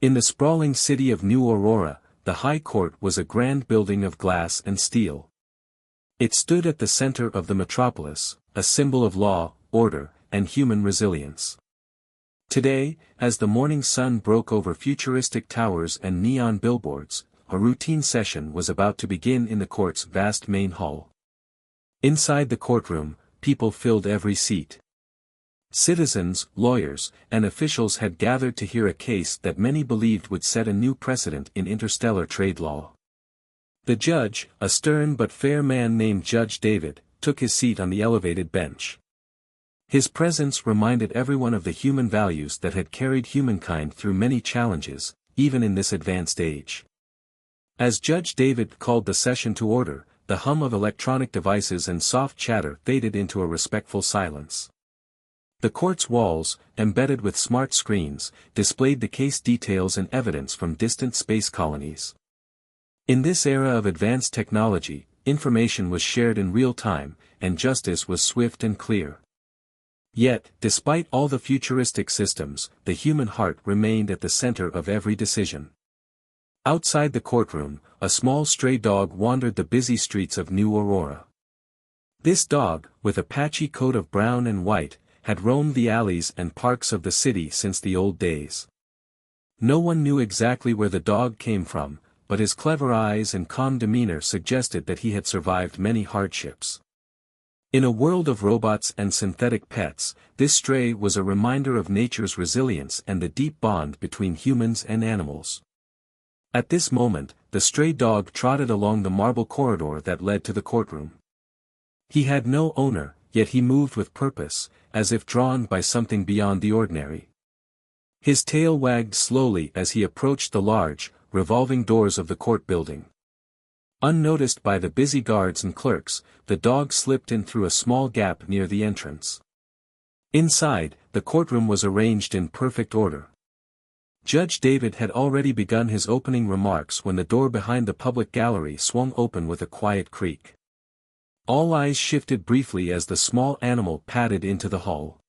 In the sprawling city of New Aurora, the High Court was a grand building of glass and steel. It stood at the center of the metropolis, a symbol of law, order, and human resilience. Today, as the morning sun broke over futuristic towers and neon billboards, a routine session was about to begin in the court's vast main hall. Inside the courtroom, people filled every seat. Citizens, lawyers, and officials had gathered to hear a case that many believed would set a new precedent in interstellar trade law. The judge, a stern but fair man named Judge David, took his seat on the elevated bench. His presence reminded everyone of the human values that had carried humankind through many challenges, even in this advanced age. As Judge David called the session to order, the hum of electronic devices and soft chatter faded into a respectful silence. The court's walls, embedded with smart screens, displayed the case details and evidence from distant space colonies. In this era of advanced technology, information was shared in real time, and justice was swift and clear. Yet, despite all the futuristic systems, the human heart remained at the center of every decision. Outside the courtroom, a small stray dog wandered the busy streets of New Aurora. This dog, with a patchy coat of brown and white, had roamed the alleys and parks of the city since the old days. No one knew exactly where the dog came from, but his clever eyes and calm demeanor suggested that he had survived many hardships. In a world of robots and synthetic pets, this stray was a reminder of nature's resilience and the deep bond between humans and animals. At this moment, the stray dog trotted along the marble corridor that led to the courtroom. He had no owner, yet he moved with purpose, as if drawn by something beyond the ordinary. His tail wagged slowly as he approached the large, revolving doors of the court building. Unnoticed by the busy guards and clerks, the dog slipped in through a small gap near the entrance. Inside, the courtroom was arranged in perfect order. Judge David had already begun his opening remarks when the door behind the public gallery swung open with a quiet creak. All eyes shifted briefly as the small animal padded into the hall.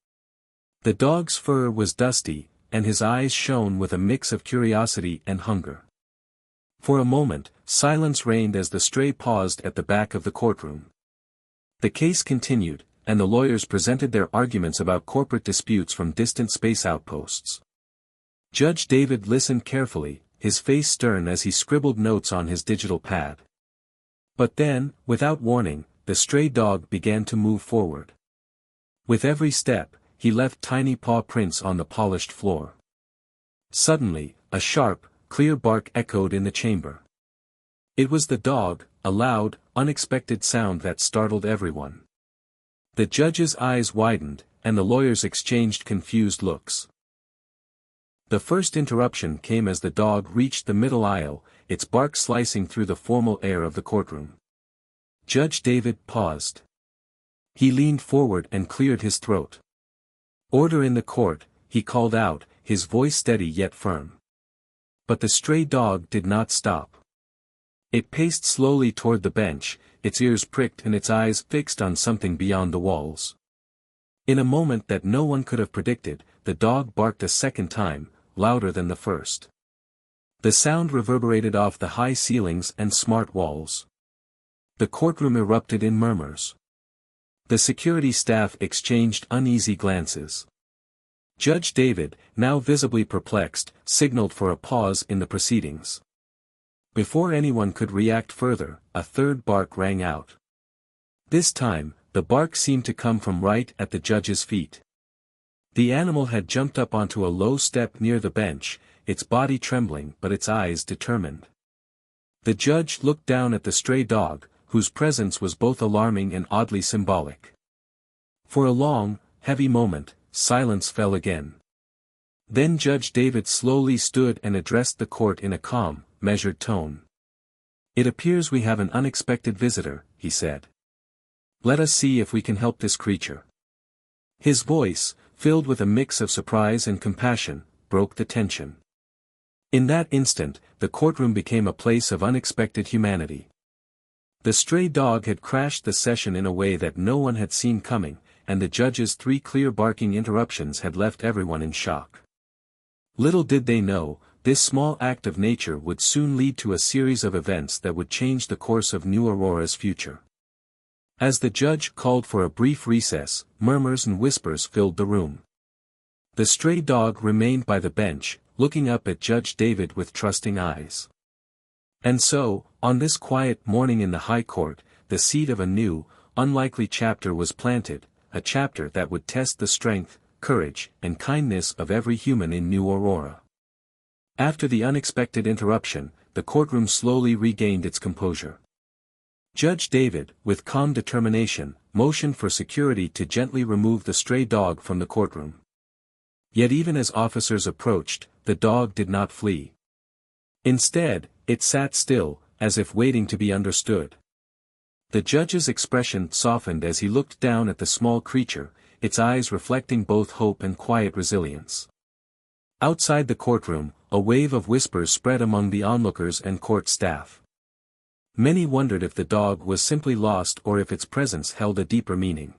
The dog's fur was dusty, and his eyes shone with a mix of curiosity and hunger. For a moment, silence reigned as the stray paused at the back of the courtroom. The case continued, and the lawyers presented their arguments about corporate disputes from distant space outposts. Judge David listened carefully, his face stern as he scribbled notes on his digital pad. But then, without warning, the stray dog began to move forward. With every step, he left tiny paw prints on the polished floor. Suddenly, a sharp, clear bark echoed in the chamber. It was the dog, a loud, unexpected sound that startled everyone. The judge's eyes widened, and the lawyers exchanged confused looks. The first interruption came as the dog reached the middle aisle, its bark slicing through the formal air of the courtroom. Judge David paused. He leaned forward and cleared his throat. "Order in the court," he called out, his voice steady yet firm. But the stray dog did not stop. It paced slowly toward the bench, its ears pricked and its eyes fixed on something beyond the walls. In a moment that no one could have predicted, the dog barked a second time, louder than the first. The sound reverberated off the high ceilings and smart walls. The courtroom erupted in murmurs. The security staff exchanged uneasy glances. Judge David, now visibly perplexed, signaled for a pause in the proceedings. Before anyone could react further, a third bark rang out. This time, the bark seemed to come from right at the judge's feet. The animal had jumped up onto a low step near the bench, its body trembling but its eyes determined. The judge looked down at the stray dog, whose presence was both alarming and oddly symbolic. For a long, heavy moment, silence fell again. Then Judge David slowly stood and addressed the court in a calm, measured tone. "It appears we have an unexpected visitor," he said. "Let us see if we can help this creature." His voice, filled with a mix of surprise and compassion, broke the tension. In that instant, the courtroom became a place of unexpected humanity. The stray dog had crashed the session in a way that no one had seen coming, and the judge's 3 clear barking interruptions had left everyone in shock. Little did they know, this small act of nature would soon lead to a series of events that would change the course of New Aurora's future. As the judge called for a brief recess, murmurs and whispers filled the room. The stray dog remained by the bench, looking up at Judge David with trusting eyes. And so, on this quiet morning in the High Court, the seed of a new, unlikely chapter was planted, a chapter that would test the strength, courage, and kindness of every human in New Aurora. After the unexpected interruption, the courtroom slowly regained its composure. Judge David, with calm determination, motioned for security to gently remove the stray dog from the courtroom. Yet even as officers approached, the dog did not flee. Instead, it sat still, as if waiting to be understood. The judge's expression softened as he looked down at the small creature, its eyes reflecting both hope and quiet resilience. Outside the courtroom, a wave of whispers spread among the onlookers and court staff. Many wondered if the dog was simply lost or if its presence held a deeper meaning.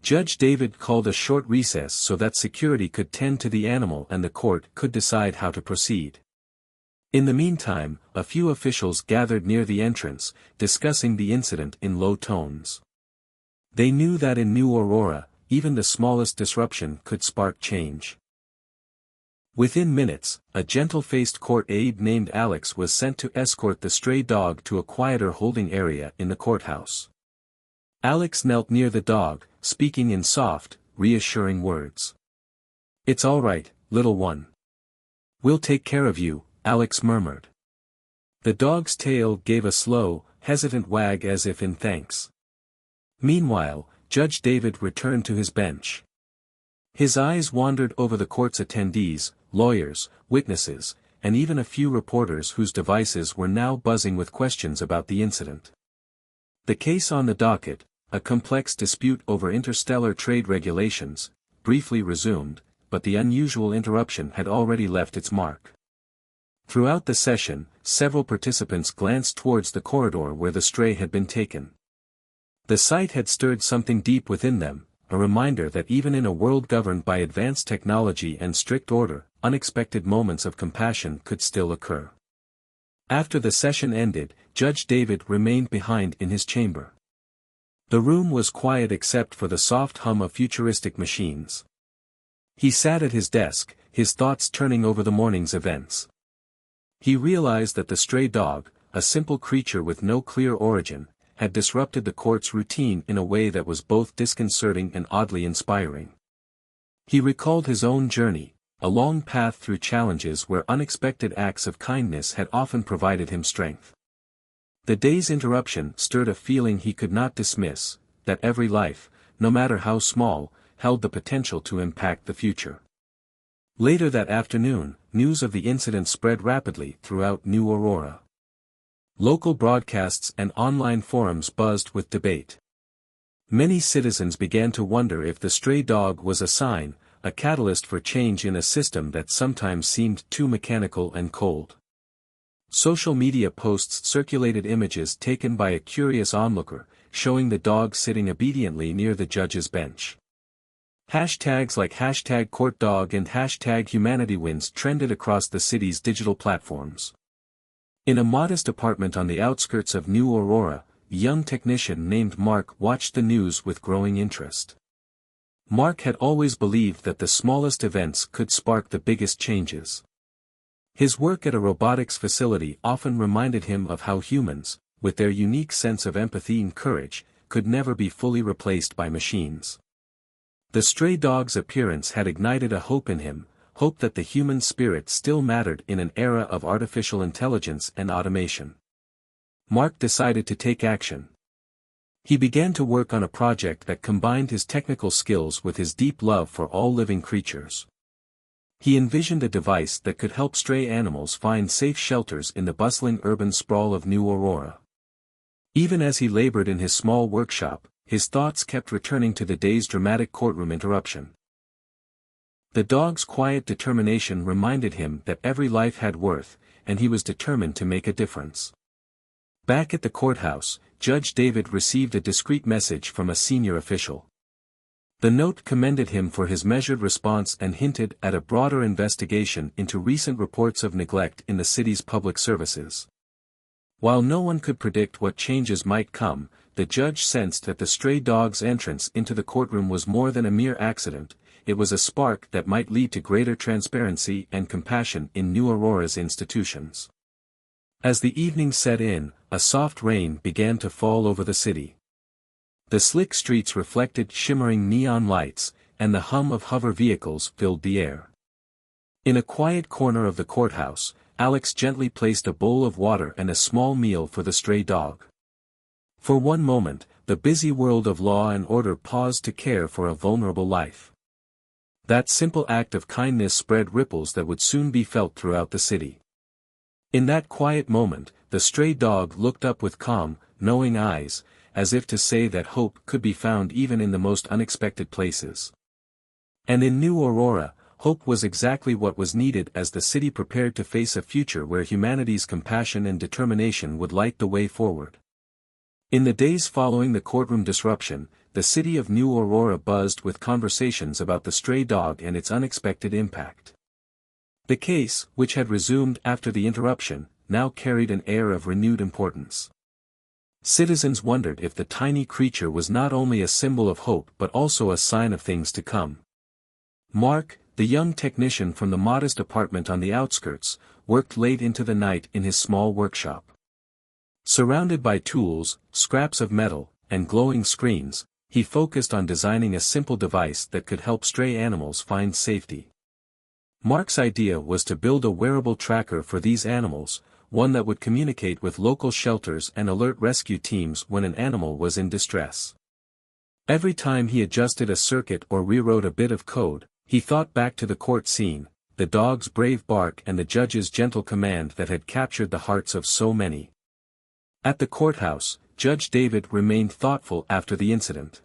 Judge David called a short recess so that security could tend to the animal and the court could decide how to proceed. In the meantime, a few officials gathered near the entrance, discussing the incident in low tones. They knew that in New Aurora, even the smallest disruption could spark change. Within minutes, a gentle-faced court aide named Alex was sent to escort the stray dog to a quieter holding area in the courthouse. Alex knelt near the dog, speaking in soft, reassuring words. "It's all right, little one. We'll take care of you," Alex murmured. The dog's tail gave a slow, hesitant wag as if in thanks. Meanwhile, Judge David returned to his bench. His eyes wandered over the court's attendees, lawyers, witnesses, and even a few reporters whose devices were now buzzing with questions about the incident. The case on the docket, a complex dispute over interstellar trade regulations, briefly resumed, but the unusual interruption had already left its mark. Throughout the session, several participants glanced towards the corridor where the stray had been taken. The sight had stirred something deep within them, a reminder that even in a world governed by advanced technology and strict order, unexpected moments of compassion could still occur. After the session ended, Judge David remained behind in his chamber. The room was quiet except for the soft hum of futuristic machines. He sat at his desk, his thoughts turning over the morning's events. He realized that the stray dog, a simple creature with no clear origin, had disrupted the court's routine in a way that was both disconcerting and oddly inspiring. He recalled his own journey, a long path through challenges where unexpected acts of kindness had often provided him strength. The day's interruption stirred a feeling he could not dismiss, that every life, no matter how small, held the potential to impact the future. Later that afternoon, news of the incident spread rapidly throughout New Aurora. Local broadcasts and online forums buzzed with debate. Many citizens began to wonder if the stray dog was a sign, a catalyst for change in a system that sometimes seemed too mechanical and cold. Social media posts circulated images taken by a curious onlooker, showing the dog sitting obediently near the judge's bench. Hashtags like #CourtDog and #HumanityWins trended across the city's digital platforms. In a modest apartment on the outskirts of New Aurora, a young technician named Mark watched the news with growing interest. Mark had always believed that the smallest events could spark the biggest changes. His work at a robotics facility often reminded him of how humans, with their unique sense of empathy and courage, could never be fully replaced by machines. The stray dog's appearance had ignited a hope in him, hope that the human spirit still mattered in an era of artificial intelligence and automation. Mark decided to take action. He began to work on a project that combined his technical skills with his deep love for all living creatures. He envisioned a device that could help stray animals find safe shelters in the bustling urban sprawl of New Aurora. Even as he labored in his small workshop, his thoughts kept returning to the day's dramatic courtroom interruption. The dog's quiet determination reminded him that every life had worth, and he was determined to make a difference. Back at the courthouse, Judge David received a discreet message from a senior official. The note commended him for his measured response and hinted at a broader investigation into recent reports of neglect in the city's public services. While no one could predict what changes might come, the judge sensed that the stray dog's entrance into the courtroom was more than a mere accident. It was a spark that might lead to greater transparency and compassion in New Aurora's institutions. As the evening set in, a soft rain began to fall over the city. The slick streets reflected shimmering neon lights, and the hum of hover vehicles filled the air. In a quiet corner of the courthouse, Alex gently placed a bowl of water and a small meal for the stray dog. For one moment, the busy world of law and order paused to care for a vulnerable life. That simple act of kindness spread ripples that would soon be felt throughout the city. In that quiet moment, the stray dog looked up with calm, knowing eyes, as if to say that hope could be found even in the most unexpected places. And in New Aurora, hope was exactly what was needed as the city prepared to face a future where humanity's compassion and determination would light the way forward. In the days following the courtroom disruption, the city of New Aurora buzzed with conversations about the stray dog and its unexpected impact. The case, which had resumed after the interruption, now carried an air of renewed importance. Citizens wondered if the tiny creature was not only a symbol of hope but also a sign of things to come. Mark, the young technician from the modest apartment on the outskirts, worked late into the night in his small workshop. Surrounded by tools, scraps of metal, and glowing screens, he focused on designing a simple device that could help stray animals find safety. Mark's idea was to build a wearable tracker for these animals, one that would communicate with local shelters and alert rescue teams when an animal was in distress. Every time he adjusted a circuit or rewrote a bit of code, he thought back to the court scene, the dog's brave bark and the judge's gentle command that had captured the hearts of so many. At the courthouse, Judge David remained thoughtful after the incident.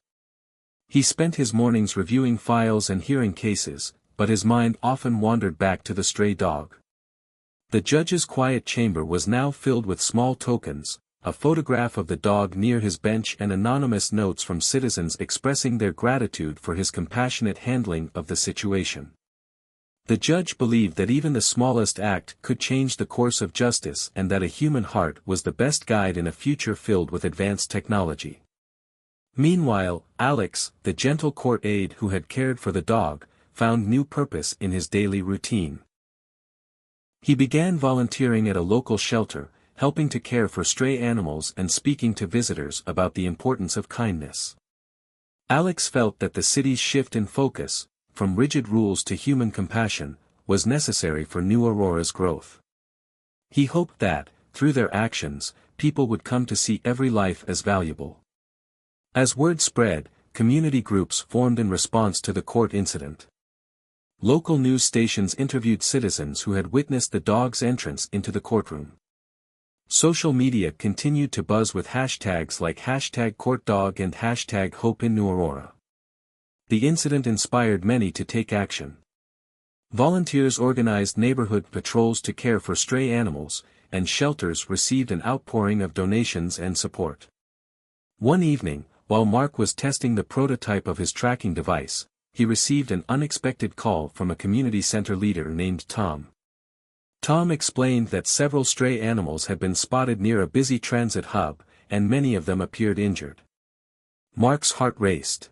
He spent his mornings reviewing files and hearing cases, but his mind often wandered back to the stray dog. The judge's quiet chamber was now filled with small tokens, a photograph of the dog near his bench and anonymous notes from citizens expressing their gratitude for his compassionate handling of the situation. The judge believed that even the smallest act could change the course of justice and that a human heart was the best guide in a future filled with advanced technology. Meanwhile, Alex, the gentle court aide who had cared for the dog, found new purpose in his daily routine. He began volunteering at a local shelter, helping to care for stray animals and speaking to visitors about the importance of kindness. Alex felt that the city's shift in focus, from rigid rules to human compassion, was necessary for New Aurora's growth. He hoped that, through their actions, people would come to see every life as valuable. As word spread, community groups formed in response to the court incident. Local news stations interviewed citizens who had witnessed the dog's entrance into the courtroom. Social media continued to buzz with hashtags like #CourtDog and #HopeInNewAurora. The incident inspired many to take action. Volunteers organized neighborhood patrols to care for stray animals, and shelters received an outpouring of donations and support. One evening, while Mark was testing the prototype of his tracking device, he received an unexpected call from a community center leader named Tom. Tom explained that several stray animals had been spotted near a busy transit hub, and many of them appeared injured. Mark's heart raced.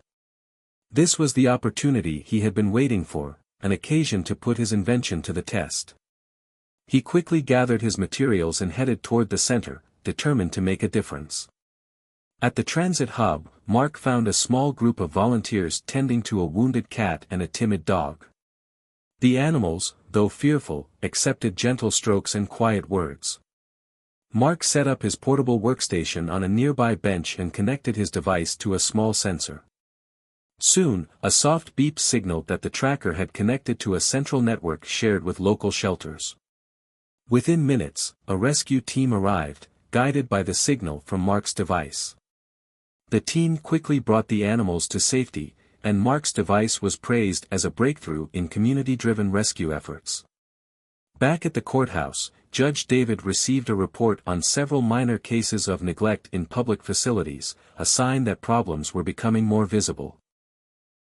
This was the opportunity he had been waiting for, an occasion to put his invention to the test. He quickly gathered his materials and headed toward the center, determined to make a difference. At the transit hub, Mark found a small group of volunteers tending to a wounded cat and a timid dog. The animals, though fearful, accepted gentle strokes and quiet words. Mark set up his portable workstation on a nearby bench and connected his device to a small sensor. Soon, a soft beep signaled that the tracker had connected to a central network shared with local shelters. Within minutes, a rescue team arrived, guided by the signal from Mark's device. The team quickly brought the animals to safety, and Mark's device was praised as a breakthrough in community-driven rescue efforts. Back at the courthouse, Judge David received a report on several minor cases of neglect in public facilities, a sign that problems were becoming more visible.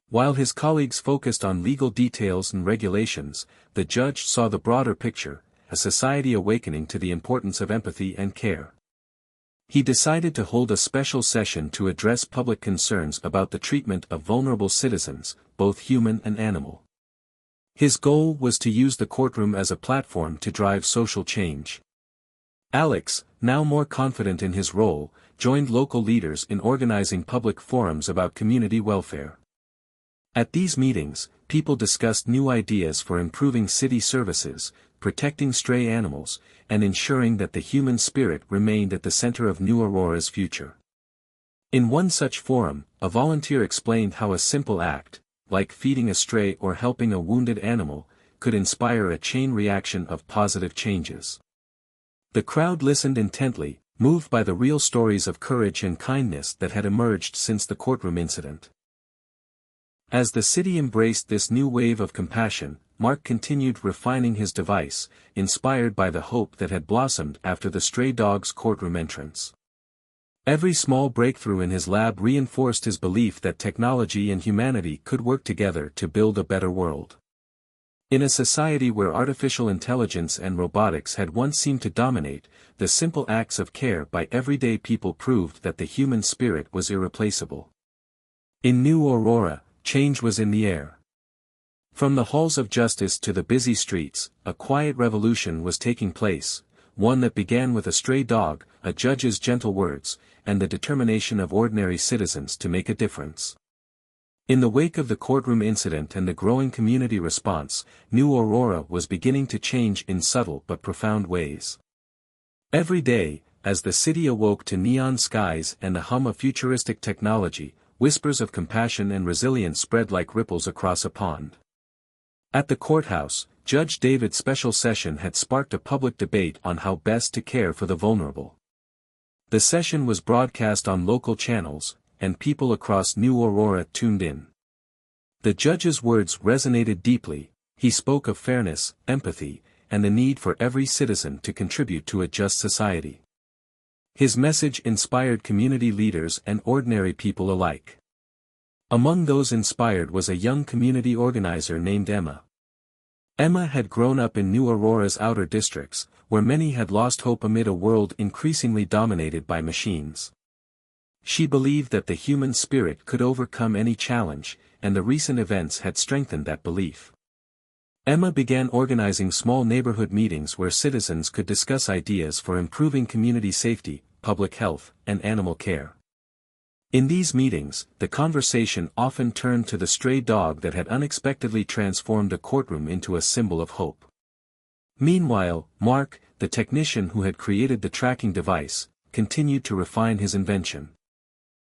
While his colleagues focused on legal details and regulations, the judge saw the broader picture, a society awakening to the importance of empathy and care. He decided to hold a special session to address public concerns about the treatment of vulnerable citizens, both human and animal. His goal was to use the courtroom as a platform to drive social change. Alex, now more confident in his role, joined local leaders in organizing public forums about community welfare. At these meetings, people discussed new ideas for improving city services, protecting stray animals, and ensuring that the human spirit remained at the center of New Aurora's future. In one such forum, a volunteer explained how a simple act, like feeding a stray or helping a wounded animal, could inspire a chain reaction of positive changes. The crowd listened intently, moved by the real stories of courage and kindness that had emerged since the courtroom incident. As the city embraced this new wave of compassion, Mark continued refining his device, inspired by the hope that had blossomed after the stray dog's courtroom entrance. Every small breakthrough in his lab reinforced his belief that technology and humanity could work together to build a better world. In a society where artificial intelligence and robotics had once seemed to dominate, the simple acts of care by everyday people proved that the human spirit was irreplaceable. In New Aurora, change was in the air. From the halls of justice to the busy streets, a quiet revolution was taking place, one that began with a stray dog, a judge's gentle words, and the determination of ordinary citizens to make a difference. In the wake of the courtroom incident and the growing community response, New Aurora was beginning to change in subtle but profound ways. Every day, as the city awoke to neon skies and the hum of futuristic technology, whispers of compassion and resilience spread like ripples across a pond. At the courthouse, Judge David's special session had sparked a public debate on how best to care for the vulnerable. The session was broadcast on local channels, and people across New Aurora tuned in. The judge's words resonated deeply. He spoke of fairness, empathy, and the need for every citizen to contribute to a just society. His message inspired community leaders and ordinary people alike. Among those inspired was a young community organizer named Emma. Emma had grown up in New Aurora's outer districts, where many had lost hope amid a world increasingly dominated by machines. She believed that the human spirit could overcome any challenge, and the recent events had strengthened that belief. Emma began organizing small neighborhood meetings where citizens could discuss ideas for improving community safety, public health, and animal care. In these meetings, the conversation often turned to the stray dog that had unexpectedly transformed a courtroom into a symbol of hope. Meanwhile, Mark, the technician who had created the tracking device, continued to refine his invention.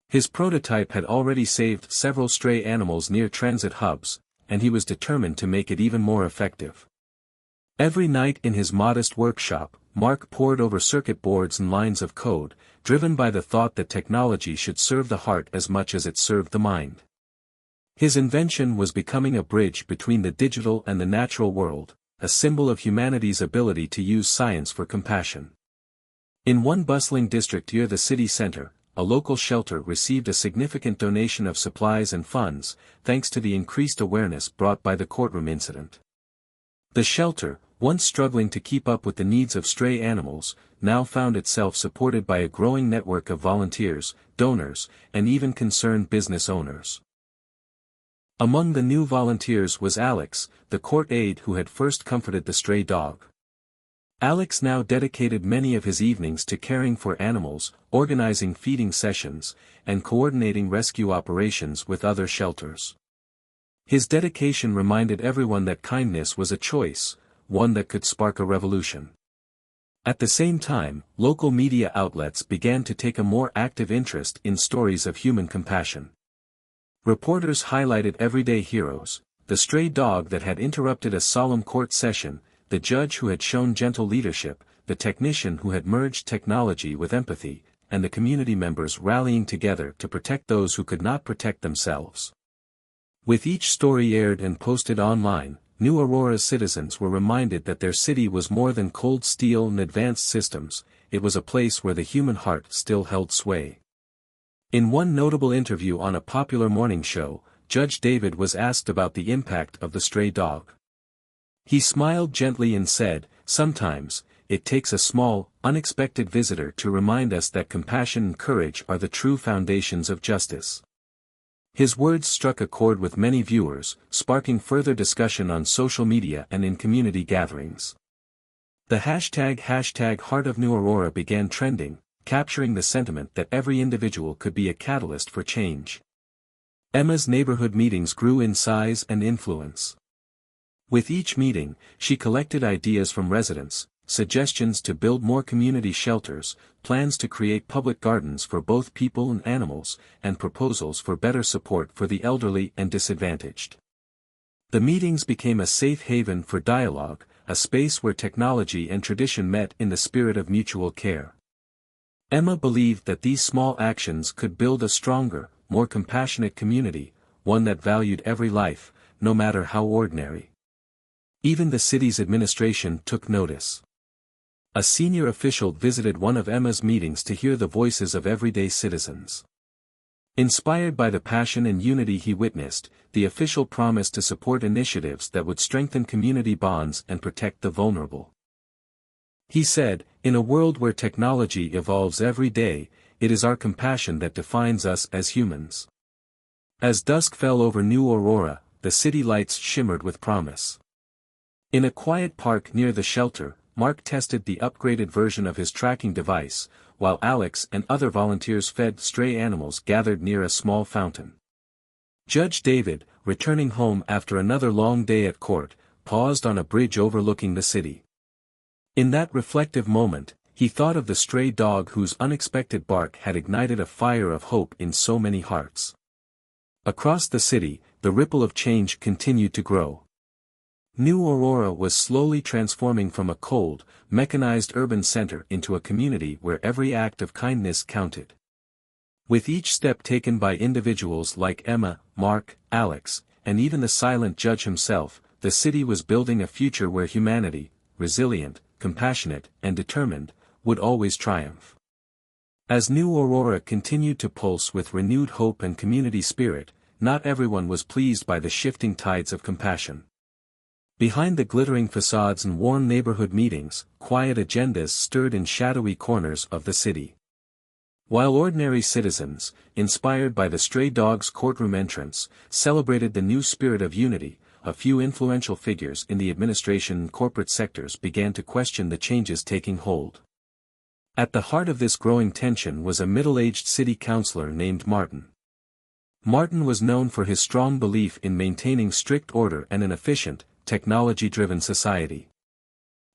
His prototype had already saved several stray animals near transit hubs, and he was determined to make it even more effective. Every night in his modest workshop, Mark pored over circuit boards and lines of code, driven by the thought that technology should serve the heart as much as it served the mind. His invention was becoming a bridge between the digital and the natural world, a symbol of humanity's ability to use science for compassion. In one bustling district near the city center, a local shelter received a significant donation of supplies and funds, thanks to the increased awareness brought by the courtroom incident. The shelter, once struggling to keep up with the needs of stray animals, now found itself supported by a growing network of volunteers, donors, and even concerned business owners. Among the new volunteers was Alex, the court aide who had first comforted the stray dog. Alex now dedicated many of his evenings to caring for animals, organizing feeding sessions, and coordinating rescue operations with other shelters. His dedication reminded everyone that kindness was a choice, one that could spark a revolution. At the same time, local media outlets began to take a more active interest in stories of human compassion. Reporters highlighted everyday heroes, the stray dog that had interrupted a solemn court session, the judge who had shown gentle leadership, the technician who had merged technology with empathy, and the community members rallying together to protect those who could not protect themselves. With each story aired and posted online, New Aurora's citizens were reminded that their city was more than cold steel and advanced systems, it was a place where the human heart still held sway. In one notable interview on a popular morning show, Judge David was asked about the impact of the stray dog. He smiled gently and said, "Sometimes, it takes a small, unexpected visitor to remind us that compassion and courage are the true foundations of justice." His words struck a chord with many viewers, sparking further discussion on social media and in community gatherings. The hashtag Heart of New Aurora began trending, capturing the sentiment that every individual could be a catalyst for change. Emma's neighborhood meetings grew in size and influence. With each meeting, she collected ideas from residents, suggestions to build more community shelters, plans to create public gardens for both people and animals, and proposals for better support for the elderly and disadvantaged. The meetings became a safe haven for dialogue, a space where technology and tradition met in the spirit of mutual care. Emma believed that these small actions could build a stronger, more compassionate community, one that valued every life, no matter how ordinary. Even the city's administration took notice. A senior official visited one of Emma's meetings to hear the voices of everyday citizens. Inspired by the passion and unity he witnessed, the official promised to support initiatives that would strengthen community bonds and protect the vulnerable. He said, "In a world where technology evolves every day, it is our compassion that defines us as humans." As dusk fell over New Aurora, the city lights shimmered with promise. In a quiet park near the shelter, Mark tested the upgraded version of his tracking device, while Alex and other volunteers fed stray animals gathered near a small fountain. Judge David, returning home after another long day at court, paused on a bridge overlooking the city. In that reflective moment, he thought of the stray dog whose unexpected bark had ignited a fire of hope in so many hearts. Across the city, the ripple of change continued to grow. New Aurora was slowly transforming from a cold, mechanized urban center into a community where every act of kindness counted. With each step taken by individuals like Emma, Mark, Alex, and even the silent judge himself, the city was building a future where humanity, resilient, compassionate, and determined, would always triumph. As New Aurora continued to pulse with renewed hope and community spirit, not everyone was pleased by the shifting tides of compassion. Behind the glittering facades and warm neighborhood meetings, quiet agendas stirred in shadowy corners of the city. While ordinary citizens, inspired by the stray dog's courtroom entrance, celebrated the new spirit of unity, a few influential figures in the administration and corporate sectors began to question the changes taking hold. At the heart of this growing tension was a middle-aged city councilor named Martin. Martin was known for his strong belief in maintaining strict order and an efficient, technology-driven society.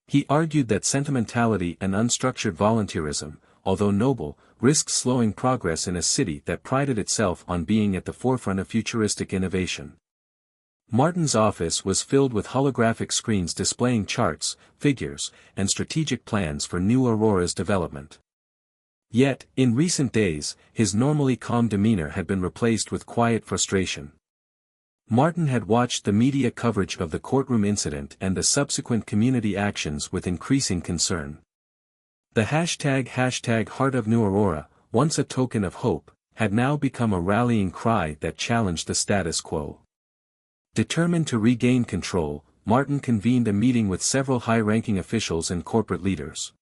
He argued that sentimentality and unstructured volunteerism, although noble, risked slowing progress in a city that prided itself on being at the forefront of futuristic innovation. Martin's office was filled with holographic screens displaying charts, figures, and strategic plans for New Aurora's development. Yet, in recent days, his normally calm demeanor had been replaced with quiet frustration. Martin had watched the media coverage of the courtroom incident and the subsequent community actions with increasing concern. The hashtag Heart of New Aurora, once a token of hope, had now become a rallying cry that challenged the status quo. Determined to regain control, Martin convened a meeting with several high-ranking officials and corporate leaders.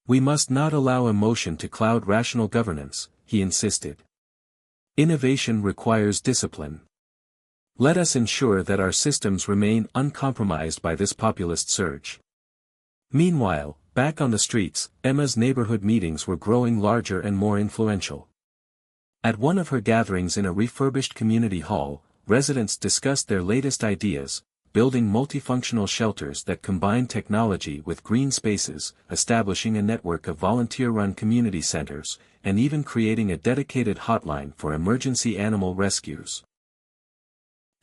"We must not allow emotion to cloud rational governance," he insisted. "Innovation requires discipline. Let us ensure that our systems remain uncompromised by this populist surge." Meanwhile, back on the streets, Emma's neighborhood meetings were growing larger and more influential. At one of her gatherings in a refurbished community hall, residents discussed their latest ideas, building multifunctional shelters that combine technology with green spaces, establishing a network of volunteer-run community centers, and even creating a dedicated hotline for emergency animal rescues.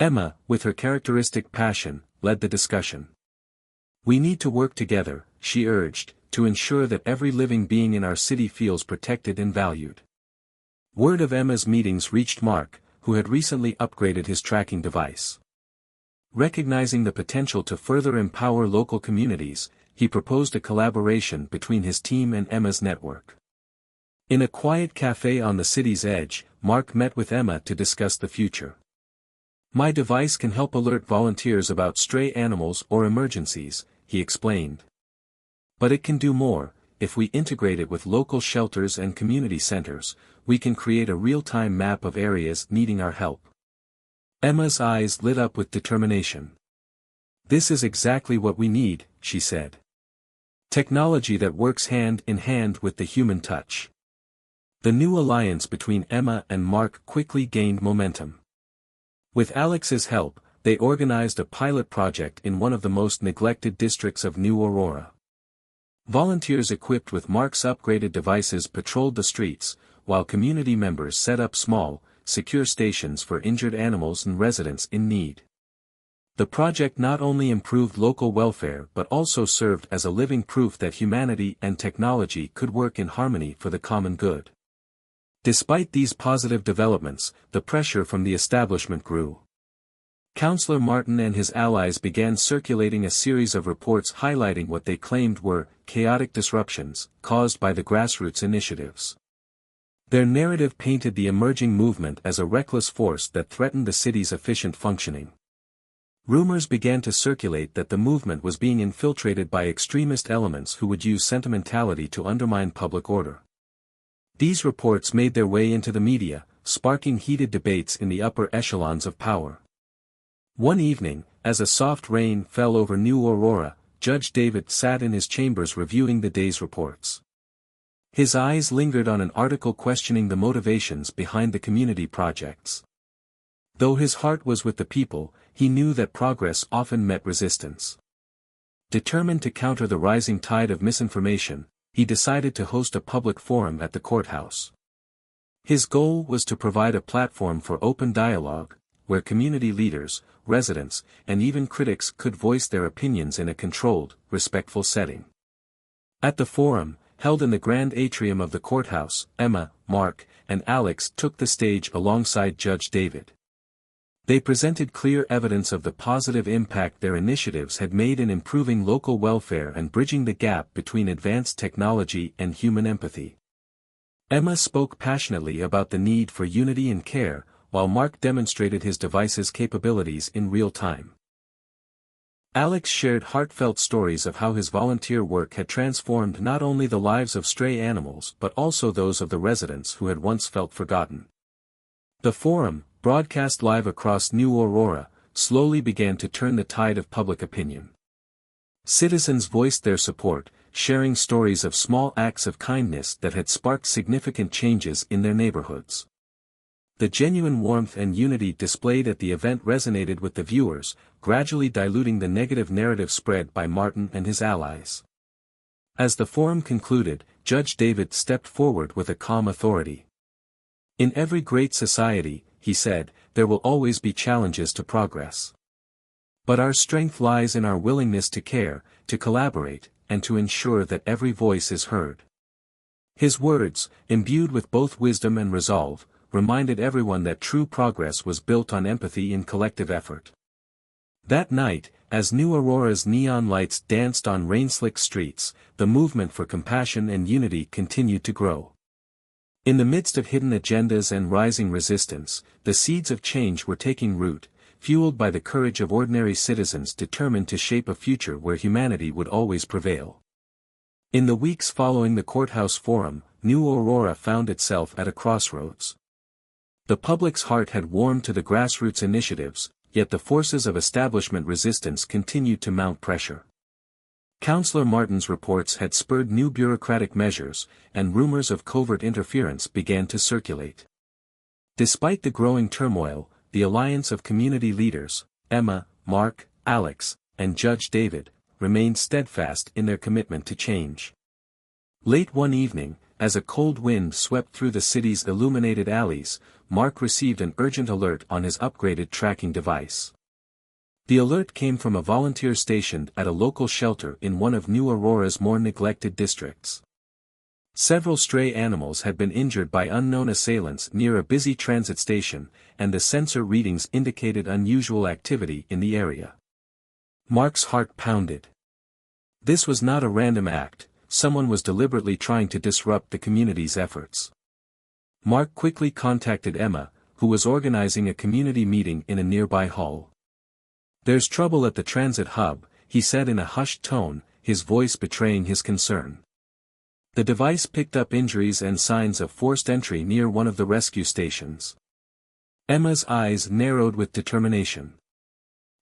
Emma, with her characteristic passion, led the discussion. "We need to work together," she urged, "to ensure that every living being in our city feels protected and valued." Word of Emma's meetings reached Mark, who had recently upgraded his tracking device. Recognizing the potential to further empower local communities, he proposed a collaboration between his team and Emma's network. In a quiet cafe on the city's edge, Mark met with Emma to discuss the future. My device can help alert volunteers about stray animals or emergencies, he explained. But it can do more. If we integrate it with local shelters and community centers, we can create a real-time map of areas needing our help. Emma's eyes lit up with determination. This is exactly what we need, she said. Technology that works hand in hand with the human touch. The new alliance between Emma and Mark quickly gained momentum. With Alex's help, they organized a pilot project in one of the most neglected districts of New Aurora. Volunteers equipped with Mark's upgraded devices patrolled the streets, while community members set up small, secure stations for injured animals and residents in need. The project not only improved local welfare but also served as a living proof that humanity and technology could work in harmony for the common good. Despite these positive developments, the pressure from the establishment grew. Counselor Martin and his allies began circulating a series of reports highlighting what they claimed were chaotic disruptions caused by the grassroots initiatives. Their narrative painted the emerging movement as a reckless force that threatened the city's efficient functioning. Rumors began to circulate that the movement was being infiltrated by extremist elements who would use sentimentality to undermine public order. These reports made their way into the media, sparking heated debates in the upper echelons of power. One evening, as a soft rain fell over New Aurora, Judge David sat in his chambers reviewing the day's reports. His eyes lingered on an article questioning the motivations behind the community projects. Though his heart was with the people, he knew that progress often met resistance. Determined to counter the rising tide of misinformation, he decided to host a public forum at the courthouse. His goal was to provide a platform for open dialogue, where community leaders, residents, and even critics could voice their opinions in a controlled, respectful setting. At the forum, held in the grand atrium of the courthouse, Emma, Mark, and Alex took the stage alongside Judge David. They presented clear evidence of the positive impact their initiatives had made in improving local welfare and bridging the gap between advanced technology and human empathy. Emma spoke passionately about the need for unity and care, while Mark demonstrated his device's capabilities in real time. Alex shared heartfelt stories of how his volunteer work had transformed not only the lives of stray animals but also those of the residents who had once felt forgotten. The forum, broadcast live across New Aurora, slowly began to turn the tide of public opinion. Citizens voiced their support, sharing stories of small acts of kindness that had sparked significant changes in their neighborhoods. The genuine warmth and unity displayed at the event resonated with the viewers, gradually diluting the negative narrative spread by Martin and his allies. As the forum concluded, Judge David stepped forward with a calm authority. In every great society, he said, there will always be challenges to progress. But our strength lies in our willingness to care, to collaborate, and to ensure that every voice is heard. His words, imbued with both wisdom and resolve, reminded everyone that true progress was built on empathy and collective effort. That night, as New Aurora's neon lights danced on rain-slicked streets, the movement for compassion and unity continued to grow. In the midst of hidden agendas and rising resistance, the seeds of change were taking root, fueled by the courage of ordinary citizens determined to shape a future where humanity would always prevail. In the weeks following the courthouse forum, New Aurora found itself at a crossroads. The public's heart had warmed to the grassroots initiatives, yet the forces of establishment resistance continued to mount pressure. Counselor Martin's reports had spurred new bureaucratic measures, and rumors of covert interference began to circulate. Despite the growing turmoil, the alliance of community leaders, Emma, Mark, Alex, and Judge David, remained steadfast in their commitment to change. Late one evening, as a cold wind swept through the city's illuminated alleys, Mark received an urgent alert on his upgraded tracking device. The alert came from a volunteer stationed at a local shelter in one of New Aurora's more neglected districts. Several stray animals had been injured by unknown assailants near a busy transit station, and the sensor readings indicated unusual activity in the area. Mark's heart pounded. This was not a random act, someone was deliberately trying to disrupt the community's efforts. Mark quickly contacted Emma, who was organizing a community meeting in a nearby hall. "There's trouble at the transit hub," he said in a hushed tone, his voice betraying his concern. The device picked up injuries and signs of forced entry near one of the rescue stations. Emma's eyes narrowed with determination.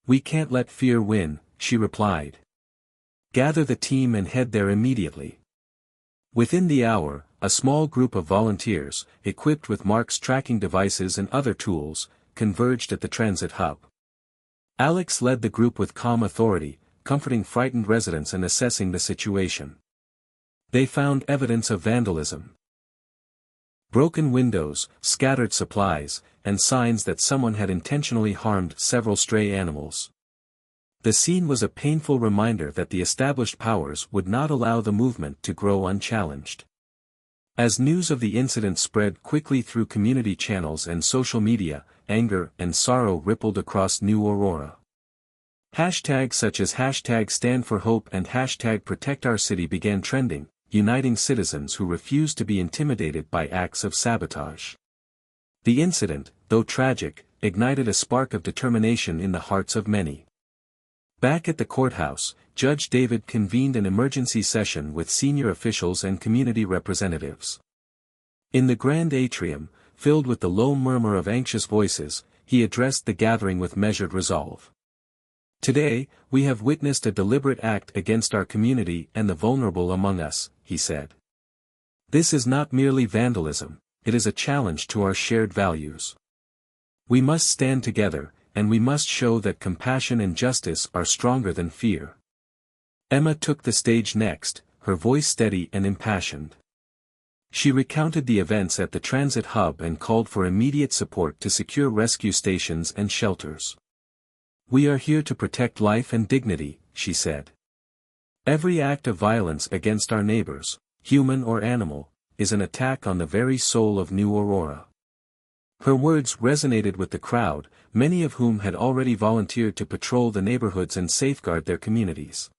"We can't let fear win," she replied. "Gather the team and head there immediately." Within the hour, a small group of volunteers, equipped with Mark's tracking devices and other tools, converged at the transit hub. Alex led the group with calm authority, comforting frightened residents and assessing the situation. They found evidence of vandalism. Broken windows, scattered supplies, and signs that someone had intentionally harmed several stray animals. The scene was a painful reminder that the established powers would not allow the movement to grow unchallenged. As news of the incident spread quickly through community channels and social media, anger and sorrow rippled across New Aurora. Hashtags such as #StandForHope and #ProtectOurCity began trending, uniting citizens who refused to be intimidated by acts of sabotage. The incident, though tragic, ignited a spark of determination in the hearts of many. Back at the courthouse, Judge David convened an emergency session with senior officials and community representatives. In the grand atrium, filled with the low murmur of anxious voices, he addressed the gathering with measured resolve. "Today, we have witnessed a deliberate act against our community and the vulnerable among us," he said. "This is not merely vandalism, it is a challenge to our shared values. We must stand together, and we must show that compassion and justice are stronger than fear." Emma took the stage next, her voice steady and impassioned. She recounted the events at the transit hub and called for immediate support to secure rescue stations and shelters. "We are here to protect life and dignity," she said. "Every act of violence against our neighbors, human or animal, is an attack on the very soul of New Aurora." Her words resonated with the crowd, many of whom had already volunteered to patrol the neighborhoods and safeguard their communities.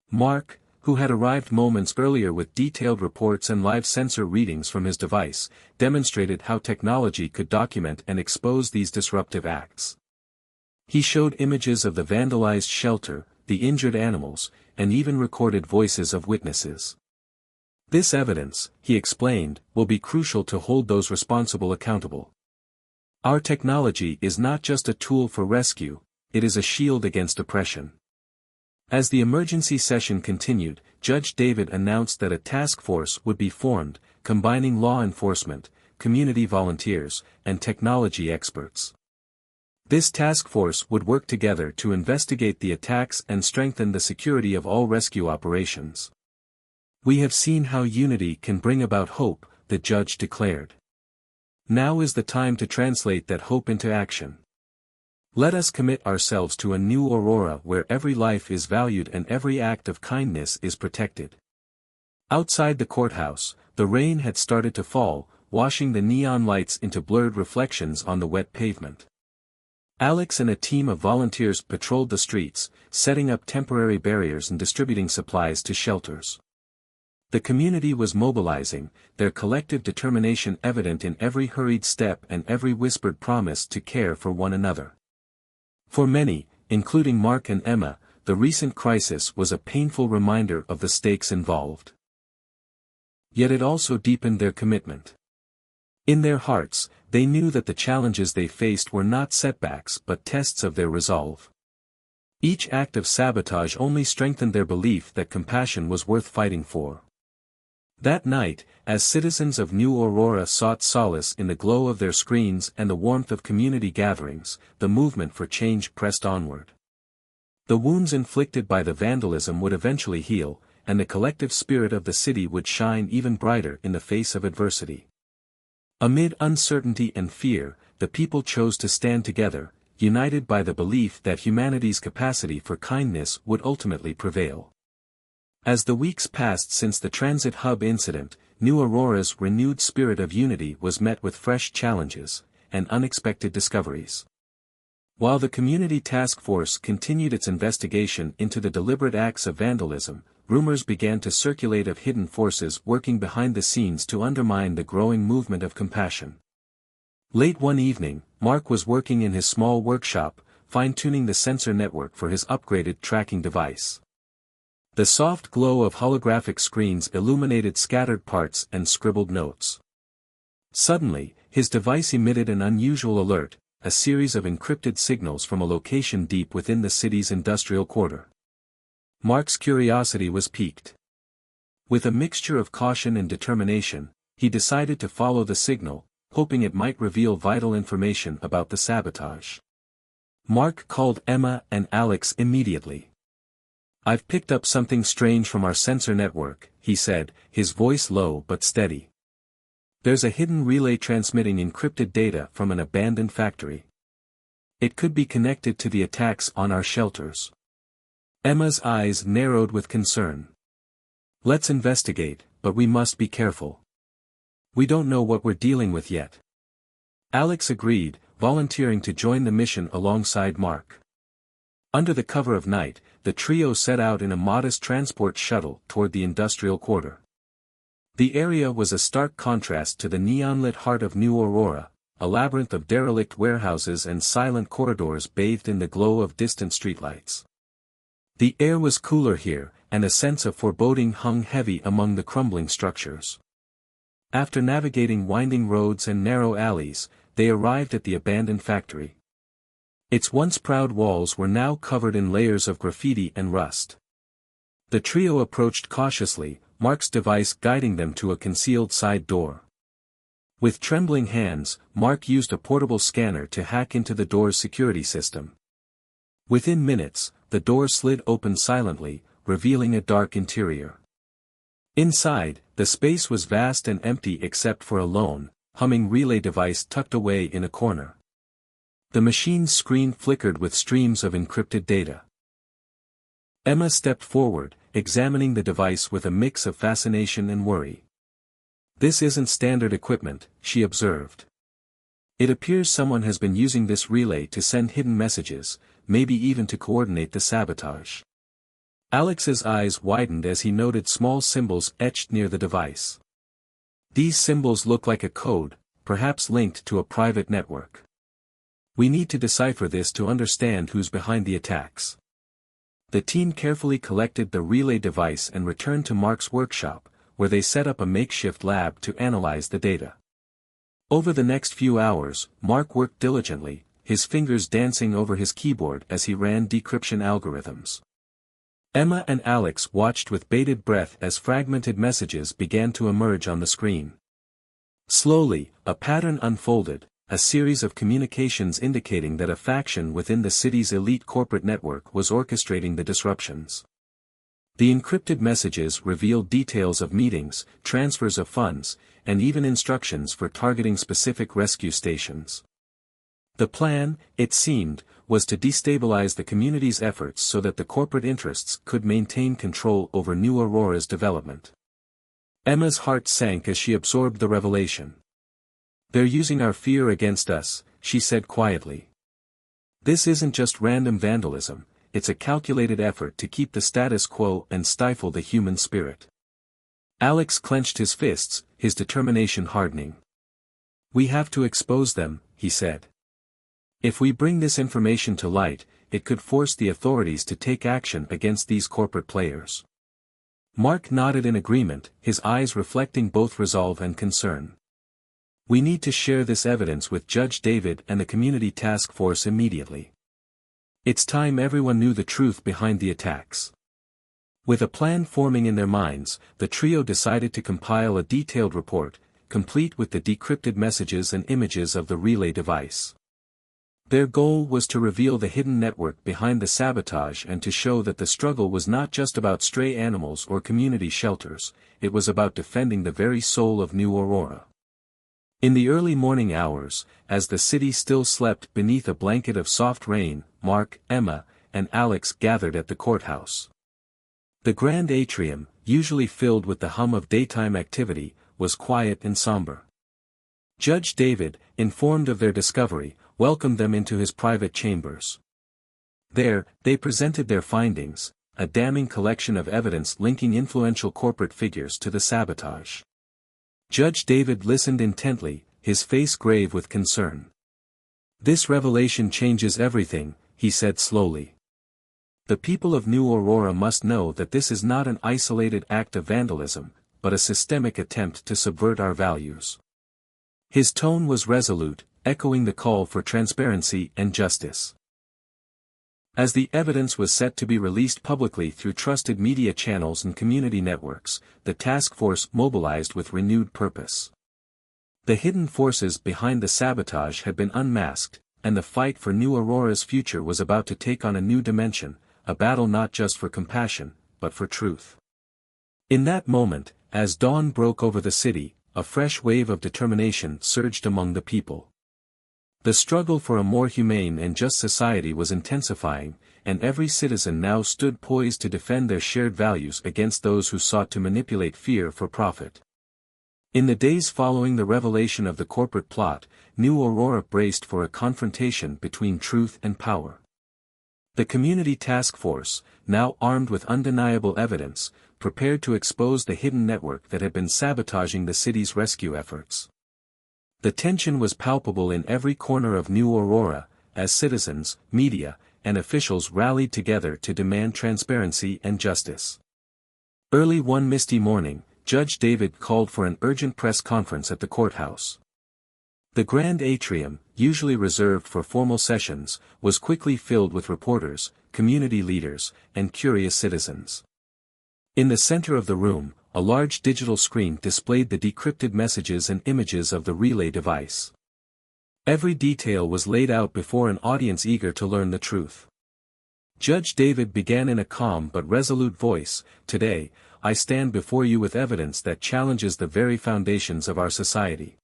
Mark, who had arrived moments earlier with detailed reports and live sensor readings from his device, demonstrated how technology could document and expose these disruptive acts. He showed images of the vandalized shelter, the injured animals, and even recorded voices of witnesses. "This evidence," he explained, "will be crucial to hold those responsible accountable. Our technology is not just a tool for rescue, it is a shield against oppression." As the emergency session continued, Judge David announced that a task force would be formed, combining law enforcement, community volunteers, and technology experts. This task force would work together to investigate the attacks and strengthen the security of all rescue operations. "We have seen how unity can bring about hope," the judge declared. "Now is the time to translate that hope into action. Let us commit ourselves to a new Aurora where every life is valued and every act of kindness is protected." Outside the courthouse, the rain had started to fall, washing the neon lights into blurred reflections on the wet pavement. Alex and a team of volunteers patrolled the streets, setting up temporary barriers and distributing supplies to shelters. The community was mobilizing, their collective determination evident in every hurried step and every whispered promise to care for one another. For many, including Mark and Emma, the recent crisis was a painful reminder of the stakes involved. Yet it also deepened their commitment. In their hearts, they knew that the challenges they faced were not setbacks but tests of their resolve. Each act of sabotage only strengthened their belief that compassion was worth fighting for. That night, as citizens of New Aurora sought solace in the glow of their screens and the warmth of community gatherings, the movement for change pressed onward. The wounds inflicted by the vandalism would eventually heal, and the collective spirit of the city would shine even brighter in the face of adversity. Amid uncertainty and fear, the people chose to stand together, united by the belief that humanity's capacity for kindness would ultimately prevail. As the weeks passed since the transit hub incident, New Aurora's renewed spirit of unity was met with fresh challenges and unexpected discoveries. While the community task force continued its investigation into the deliberate acts of vandalism, rumors began to circulate of hidden forces working behind the scenes to undermine the growing movement of compassion. Late one evening, Mark was working in his small workshop, fine-tuning the sensor network for his upgraded tracking device. The soft glow of holographic screens illuminated scattered parts and scribbled notes. Suddenly, his device emitted an unusual alert, a series of encrypted signals from a location deep within the city's industrial quarter. Mark's curiosity was piqued. With a mixture of caution and determination, he decided to follow the signal, hoping it might reveal vital information about the sabotage. Mark called Emma and Alex immediately. "I've picked up something strange from our sensor network," he said, his voice low but steady. "There's a hidden relay transmitting encrypted data from an abandoned factory. It could be connected to the attacks on our shelters." Emma's eyes narrowed with concern. "Let's investigate, but we must be careful. We don't know what we're dealing with yet." Alex agreed, volunteering to join the mission alongside Mark. Under the cover of night, the trio set out in a modest transport shuttle toward the industrial quarter. The area was a stark contrast to the neon-lit heart of New Aurora, a labyrinth of derelict warehouses and silent corridors bathed in the glow of distant streetlights. The air was cooler here, and a sense of foreboding hung heavy among the crumbling structures. After navigating winding roads and narrow alleys, they arrived at the abandoned factory. Its once proud walls were now covered in layers of graffiti and rust. The trio approached cautiously, Mark's device guiding them to a concealed side door. With trembling hands, Mark used a portable scanner to hack into the door's security system. Within minutes, the door slid open silently, revealing a dark interior. Inside, the space was vast and empty except for a lone, humming relay device tucked away in a corner. The machine's screen flickered with streams of encrypted data. Emma stepped forward, examining the device with a mix of fascination and worry. "This isn't standard equipment," she observed. "It appears someone has been using this relay to send hidden messages, maybe even to coordinate the sabotage." Alex's eyes widened as he noted small symbols etched near the device. "These symbols look like a code, perhaps linked to a private network. We need to decipher this to understand who's behind the attacks." The team carefully collected the relay device and returned to Mark's workshop, where they set up a makeshift lab to analyze the data. Over the next few hours, Mark worked diligently, his fingers dancing over his keyboard as he ran decryption algorithms. Emma and Alex watched with bated breath as fragmented messages began to emerge on the screen. Slowly, a pattern unfolded, a series of communications indicating that a faction within the city's elite corporate network was orchestrating the disruptions. The encrypted messages revealed details of meetings, transfers of funds, and even instructions for targeting specific rescue stations. The plan, it seemed, was to destabilize the community's efforts so that the corporate interests could maintain control over New Aurora's development. Emma's heart sank as she absorbed the revelation. "They're using our fear against us," she said quietly. "This isn't just random vandalism, it's a calculated effort to keep the status quo and stifle the human spirit." Alex clenched his fists, his determination hardening. "We have to expose them," he said. "If we bring this information to light, it could force the authorities to take action against these corporate players." Mark nodded in agreement, his eyes reflecting both resolve and concern. "We need to share this evidence with Judge David and the Community Task Force immediately. It's time everyone knew the truth behind the attacks." With a plan forming in their minds, the trio decided to compile a detailed report, complete with the decrypted messages and images of the relay device. Their goal was to reveal the hidden network behind the sabotage and to show that the struggle was not just about stray animals or community shelters, it was about defending the very soul of New Aurora. In the early morning hours, as the city still slept beneath a blanket of soft rain, Mark, Emma, and Alex gathered at the courthouse. The grand atrium, usually filled with the hum of daytime activity, was quiet and somber. Judge David, informed of their discovery, welcomed them into his private chambers. There, they presented their findings, a damning collection of evidence linking influential corporate figures to the sabotage. Judge David listened intently, his face grave with concern. "This revelation changes everything," he said slowly. "The people of New Aurora must know that this is not an isolated act of vandalism, but a systemic attempt to subvert our values." His tone was resolute, echoing the call for transparency and justice. As the evidence was set to be released publicly through trusted media channels and community networks, the task force mobilized with renewed purpose. The hidden forces behind the sabotage had been unmasked, and the fight for New Aurora's future was about to take on a new dimension, a battle not just for compassion, but for truth. In that moment, as dawn broke over the city, a fresh wave of determination surged among the people. The struggle for a more humane and just society was intensifying, and every citizen now stood poised to defend their shared values against those who sought to manipulate fear for profit. In the days following the revelation of the corporate plot, New Aurora braced for a confrontation between truth and power. The Community Task Force, now armed with undeniable evidence, prepared to expose the hidden network that had been sabotaging the city's rescue efforts. The tension was palpable in every corner of New Aurora, as citizens, media, and officials rallied together to demand transparency and justice. Early one misty morning, Judge David called for an urgent press conference at the courthouse. The grand atrium, usually reserved for formal sessions, was quickly filled with reporters, community leaders, and curious citizens. In the center of the room, a large digital screen displayed the decrypted messages and images of the relay device. Every detail was laid out before an audience eager to learn the truth. Judge David began in a calm but resolute voice, "Today, I stand before you with evidence that challenges the very foundations of our society.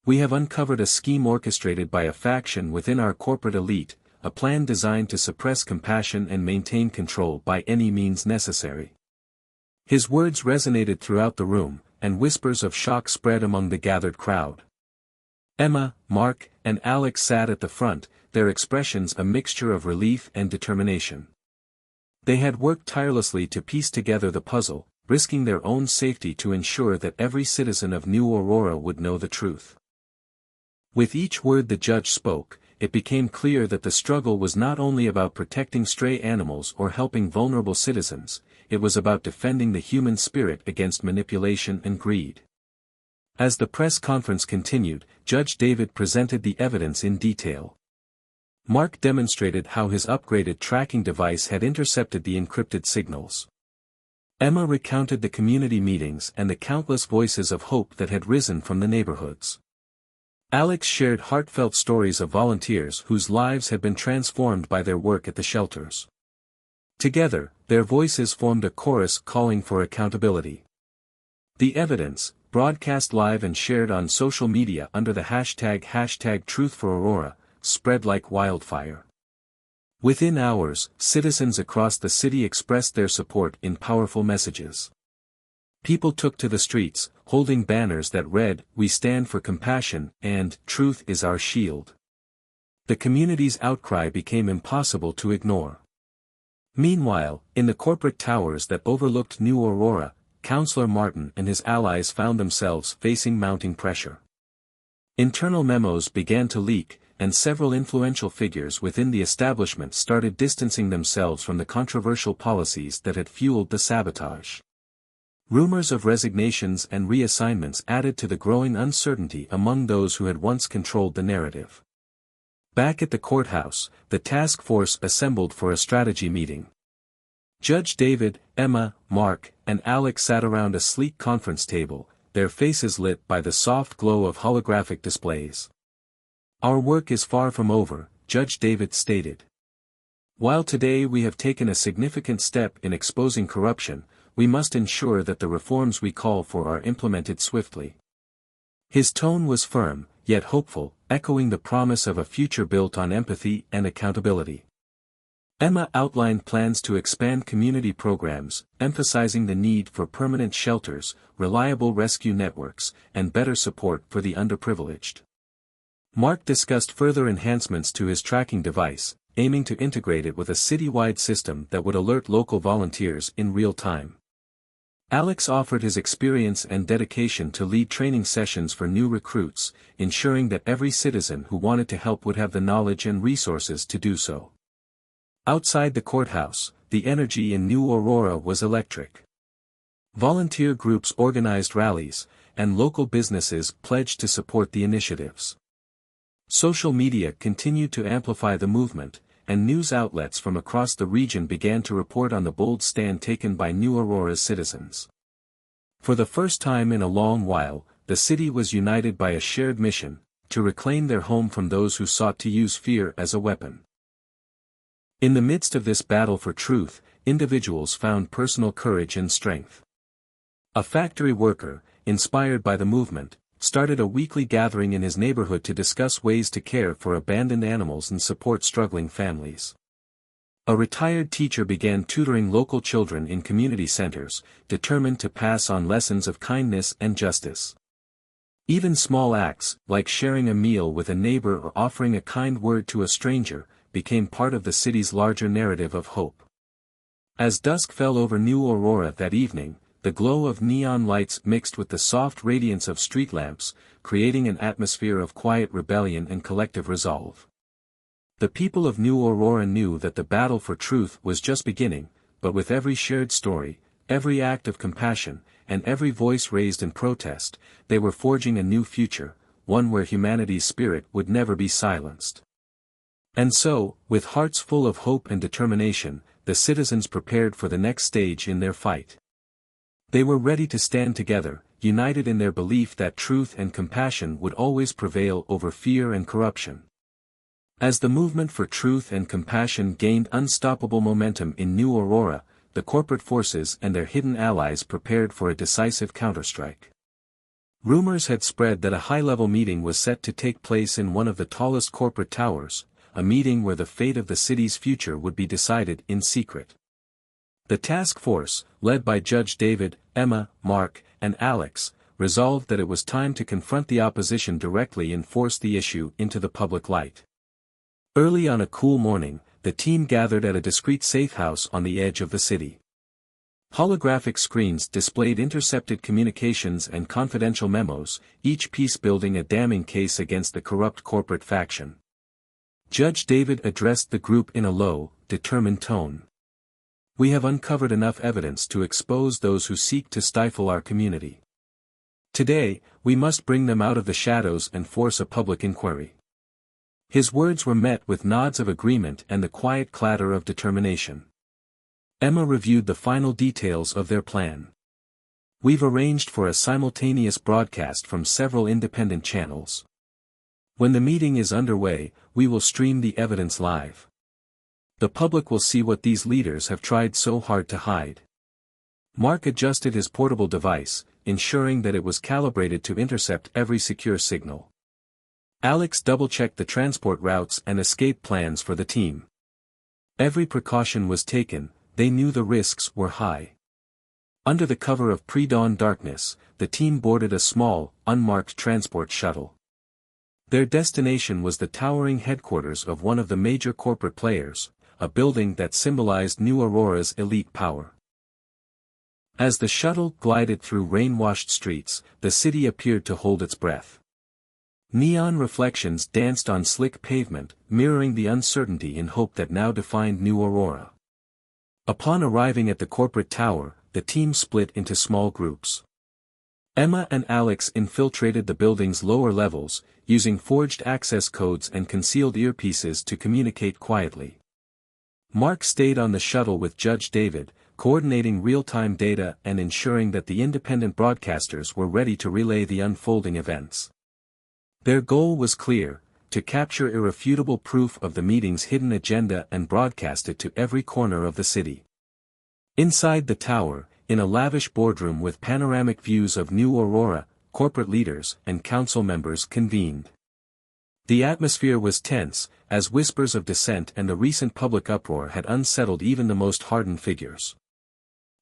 We have uncovered a scheme orchestrated by a faction within our corporate elite, a plan designed to suppress compassion and maintain control by any means necessary." His words resonated throughout the room, and whispers of shock spread among the gathered crowd. Emma, Mark, and Alex sat at the front, their expressions a mixture of relief and determination. They had worked tirelessly to piece together the puzzle, risking their own safety to ensure that every citizen of New Aurora would know the truth. With each word the judge spoke, it became clear that the struggle was not only about protecting stray animals or helping vulnerable citizens, it was about defending the human spirit against manipulation and greed. As the press conference continued, Judge David presented the evidence in detail. Mark demonstrated how his upgraded tracking device had intercepted the encrypted signals. Emma recounted the community meetings and the countless voices of hope that had risen from the neighborhoods. Alex shared heartfelt stories of volunteers whose lives had been transformed by their work at the shelters. Together, their voices formed a chorus calling for accountability. The evidence, broadcast live and shared on social media under the hashtag #TruthForAurora, spread like wildfire. Within hours, citizens across the city expressed their support in powerful messages. People took to the streets, holding banners that read, "We stand for compassion," and "Truth is our shield." The community's outcry became impossible to ignore. Meanwhile, in the corporate towers that overlooked New Aurora, Councillor Martin and his allies found themselves facing mounting pressure. Internal memos began to leak, and several influential figures within the establishment started distancing themselves from the controversial policies that had fueled the sabotage. Rumors of resignations and reassignments added to the growing uncertainty among those who had once controlled the narrative. Back at the courthouse, the task force assembled for a strategy meeting. Judge David, Emma, Mark, and Alex sat around a sleek conference table, their faces lit by the soft glow of holographic displays. "Our work is far from over," Judge David stated. "While today we have taken a significant step in exposing corruption, we must ensure that the reforms we call for are implemented swiftly." His tone was firm, yet hopeful, echoing the promise of a future built on empathy and accountability. Emma outlined plans to expand community programs, emphasizing the need for permanent shelters, reliable rescue networks, and better support for the underprivileged. Mark discussed further enhancements to his tracking device, aiming to integrate it with a citywide system that would alert local volunteers in real time. Alex offered his experience and dedication to lead training sessions for new recruits, ensuring that every citizen who wanted to help would have the knowledge and resources to do so. Outside the courthouse, the energy in New Aurora was electric. Volunteer groups organized rallies, and local businesses pledged to support the initiatives. Social media continued to amplify the movement, and news outlets from across the region began to report on the bold stand taken by New Aurora's citizens. For the first time in a long while, the city was united by a shared mission, to reclaim their home from those who sought to use fear as a weapon. In the midst of this battle for truth, individuals found personal courage and strength. A factory worker, inspired by the movement, started a weekly gathering in his neighborhood to discuss ways to care for abandoned animals and support struggling families. A retired teacher began tutoring local children in community centers, determined to pass on lessons of kindness and justice. Even small acts, like sharing a meal with a neighbor or offering a kind word to a stranger, became part of the city's larger narrative of hope. As dusk fell over New Aurora that evening, the glow of neon lights mixed with the soft radiance of street lamps, creating an atmosphere of quiet rebellion and collective resolve. The people of New Aurora knew that the battle for truth was just beginning, but with every shared story, every act of compassion, and every voice raised in protest, they were forging a new future, one where humanity's spirit would never be silenced. And so, with hearts full of hope and determination, the citizens prepared for the next stage in their fight. They were ready to stand together, united in their belief that truth and compassion would always prevail over fear and corruption. As the movement for truth and compassion gained unstoppable momentum in New Aurora, the corporate forces and their hidden allies prepared for a decisive counterstrike. Rumors had spread that a high-level meeting was set to take place in one of the tallest corporate towers, a meeting where the fate of the city's future would be decided in secret. The task force, led by Judge David, Emma, Mark, and Alex, resolved that it was time to confront the opposition directly and force the issue into the public light. Early on a cool morning, the team gathered at a discreet safe house on the edge of the city. Holographic screens displayed intercepted communications and confidential memos, each piece building a damning case against the corrupt corporate faction. Judge David addressed the group in a low, determined tone. "We have uncovered enough evidence to expose those who seek to stifle our community. Today, we must bring them out of the shadows and force a public inquiry." His words were met with nods of agreement and the quiet clatter of determination. Emma reviewed the final details of their plan. "We've arranged for a simultaneous broadcast from several independent channels. When the meeting is underway, we will stream the evidence live. The public will see what these leaders have tried so hard to hide." Mark adjusted his portable device, ensuring that it was calibrated to intercept every secure signal. Alex double-checked the transport routes and escape plans for the team. Every precaution was taken, they knew the risks were high. Under the cover of pre-dawn darkness, the team boarded a small, unmarked transport shuttle. Their destination was the towering headquarters of one of the major corporate players, a building that symbolized New Aurora's elite power. As the shuttle glided through rain-washed streets, the city appeared to hold its breath. Neon reflections danced on slick pavement, mirroring the uncertainty and hope that now defined New Aurora. Upon arriving at the corporate tower, the team split into small groups. Emma and Alex infiltrated the building's lower levels, using forged access codes and concealed earpieces to communicate quietly. Mark stayed on the shuttle with Judge David, coordinating real-time data and ensuring that the independent broadcasters were ready to relay the unfolding events. Their goal was clear: to capture irrefutable proof of the meeting's hidden agenda and broadcast it to every corner of the city. Inside the tower, in a lavish boardroom with panoramic views of New Aurora, corporate leaders and council members convened. The atmosphere was tense, as whispers of dissent and the recent public uproar had unsettled even the most hardened figures.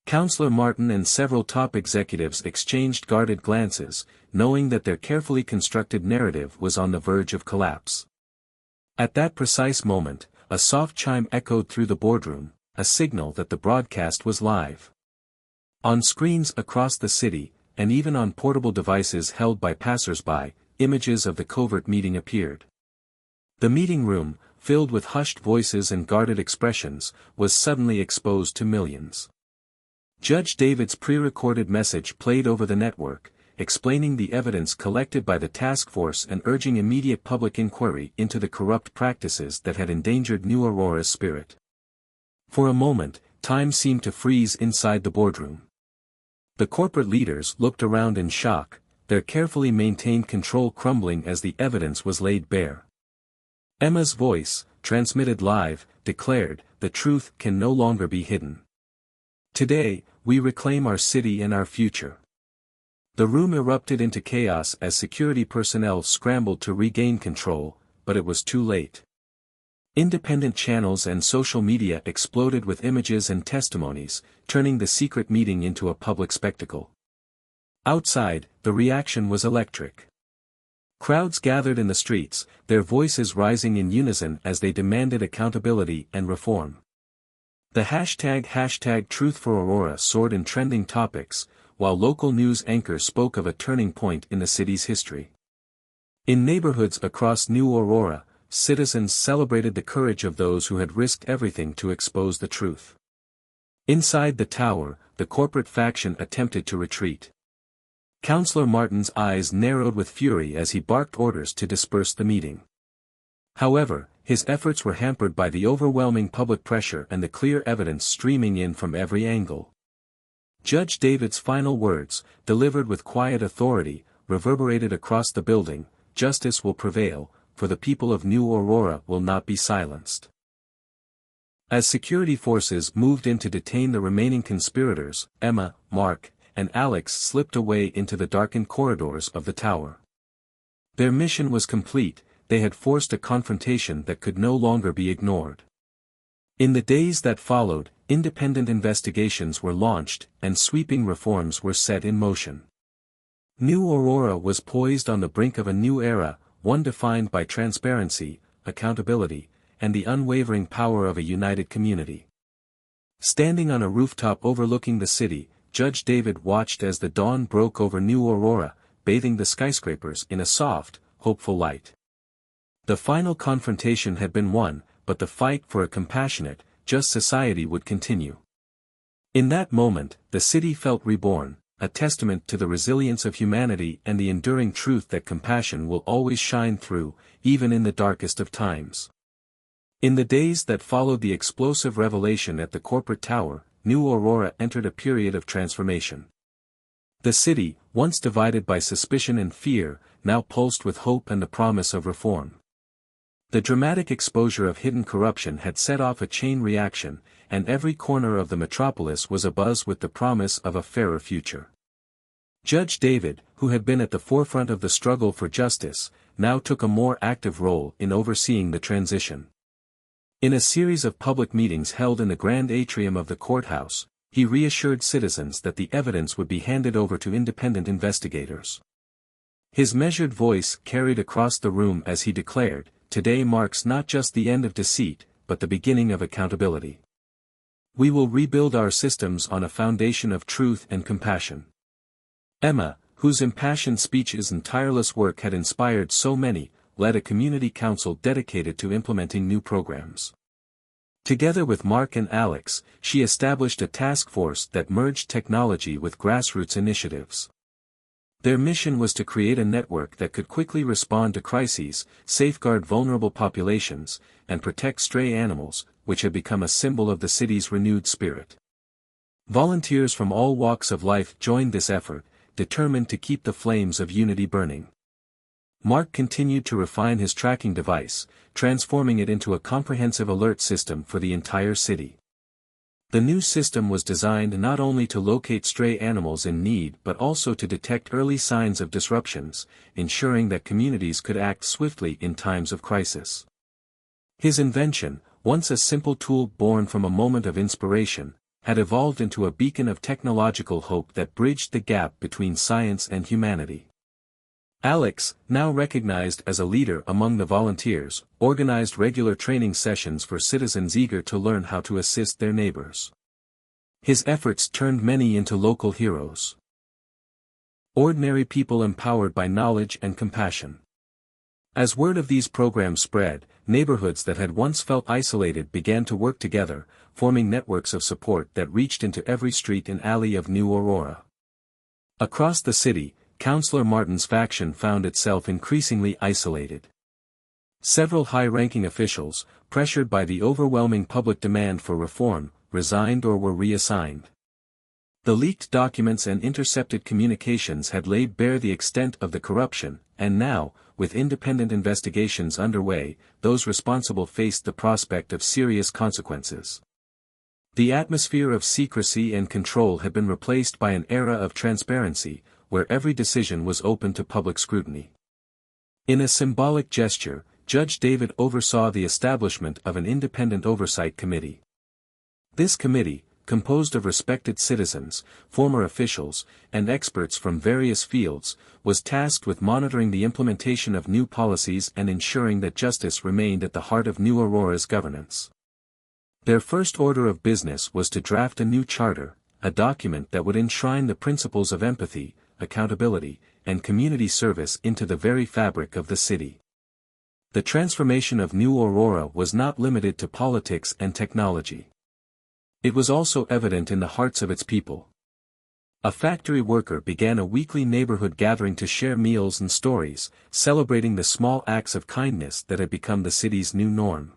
Councillor Martin and several top executives exchanged guarded glances, knowing that their carefully constructed narrative was on the verge of collapse. At that precise moment, a soft chime echoed through the boardroom, a signal that the broadcast was live. On screens across the city, and even on portable devices held by passers-by, images of the covert meeting appeared. The meeting room, filled with hushed voices and guarded expressions, was suddenly exposed to millions. Judge David's pre-recorded message played over the network, explaining the evidence collected by the task force and urging immediate public inquiry into the corrupt practices that had endangered New Aurora's spirit. For a moment, time seemed to freeze inside the boardroom. The corporate leaders looked around in shock, their carefully maintained control crumbling as the evidence was laid bare. Emma's voice, transmitted live, declared, "The truth can no longer be hidden. Today, we reclaim our city and our future." The room erupted into chaos as security personnel scrambled to regain control, but it was too late. Independent channels and social media exploded with images and testimonies, turning the secret meeting into a public spectacle. Outside, the reaction was electric. Crowds gathered in the streets, their voices rising in unison as they demanded accountability and reform. The hashtag Truth for Aurora soared in trending topics, while local news anchors spoke of a turning point in the city's history. In neighborhoods across New Aurora, citizens celebrated the courage of those who had risked everything to expose the truth. Inside the tower, the corporate faction attempted to retreat. Councillor Martin's eyes narrowed with fury as he barked orders to disperse the meeting. However, his efforts were hampered by the overwhelming public pressure and the clear evidence streaming in from every angle. Judge David's final words, delivered with quiet authority, reverberated across the building: "Justice will prevail, for the people of New Aurora will not be silenced." As security forces moved in to detain the remaining conspirators, Emma, Mark, and Alex slipped away into the darkened corridors of the tower. Their mission was complete, they had forced a confrontation that could no longer be ignored. In the days that followed, independent investigations were launched, and sweeping reforms were set in motion. New Aurora was poised on the brink of a new era, one defined by transparency, accountability, and the unwavering power of a united community. Standing on a rooftop overlooking the city, Judge David watched as the dawn broke over New Aurora, bathing the skyscrapers in a soft, hopeful light. The final confrontation had been won, but the fight for a compassionate, just society would continue. In that moment, the city felt reborn, a testament to the resilience of humanity and the enduring truth that compassion will always shine through, even in the darkest of times. In the days that followed the explosive revelation at the corporate tower, New Aurora entered a period of transformation. The city, once divided by suspicion and fear, now pulsed with hope and the promise of reform. The dramatic exposure of hidden corruption had set off a chain reaction, and every corner of the metropolis was abuzz with the promise of a fairer future. Judge David, who had been at the forefront of the struggle for justice, now took a more active role in overseeing the transition. In a series of public meetings held in the grand atrium of the courthouse, he reassured citizens that the evidence would be handed over to independent investigators. His measured voice carried across the room as he declared, "Today marks not just the end of deceit, but the beginning of accountability. We will rebuild our systems on a foundation of truth and compassion." Emma, whose impassioned speeches and tireless work had inspired so many, led a community council dedicated to implementing new programs. Together with Mark and Alex, she established a task force that merged technology with grassroots initiatives. Their mission was to create a network that could quickly respond to crises, safeguard vulnerable populations, and protect stray animals, which had become a symbol of the city's renewed spirit. Volunteers from all walks of life joined this effort, determined to keep the flames of unity burning. Mark continued to refine his tracking device, transforming it into a comprehensive alert system for the entire city. The new system was designed not only to locate stray animals in need but also to detect early signs of disruptions, ensuring that communities could act swiftly in times of crisis. His invention, once a simple tool born from a moment of inspiration, had evolved into a beacon of technological hope that bridged the gap between science and humanity. Alex, now recognized as a leader among the volunteers, organized regular training sessions for citizens eager to learn how to assist their neighbors. His efforts turned many into local heroes. Ordinary people empowered by knowledge and compassion. As word of these programs spread, neighborhoods that had once felt isolated began to work together, forming networks of support that reached into every street and alley of New Aurora. Across the city, Councillor Martin's faction found itself increasingly isolated. Several high-ranking officials, pressured by the overwhelming public demand for reform, resigned or were reassigned. The leaked documents and intercepted communications had laid bare the extent of the corruption, and now, with independent investigations underway, those responsible faced the prospect of serious consequences. The atmosphere of secrecy and control had been replaced by an era of transparency, where every decision was open to public scrutiny. In a symbolic gesture, Judge David oversaw the establishment of an independent oversight committee. This committee, composed of respected citizens, former officials, and experts from various fields, was tasked with monitoring the implementation of new policies and ensuring that justice remained at the heart of New Aurora's governance. Their first order of business was to draft a new charter, a document that would enshrine the principles of empathy, accountability, and community service into the very fabric of the city. The transformation of New Aurora was not limited to politics and technology. It was also evident in the hearts of its people. A factory worker began a weekly neighborhood gathering to share meals and stories, celebrating the small acts of kindness that had become the city's new norm.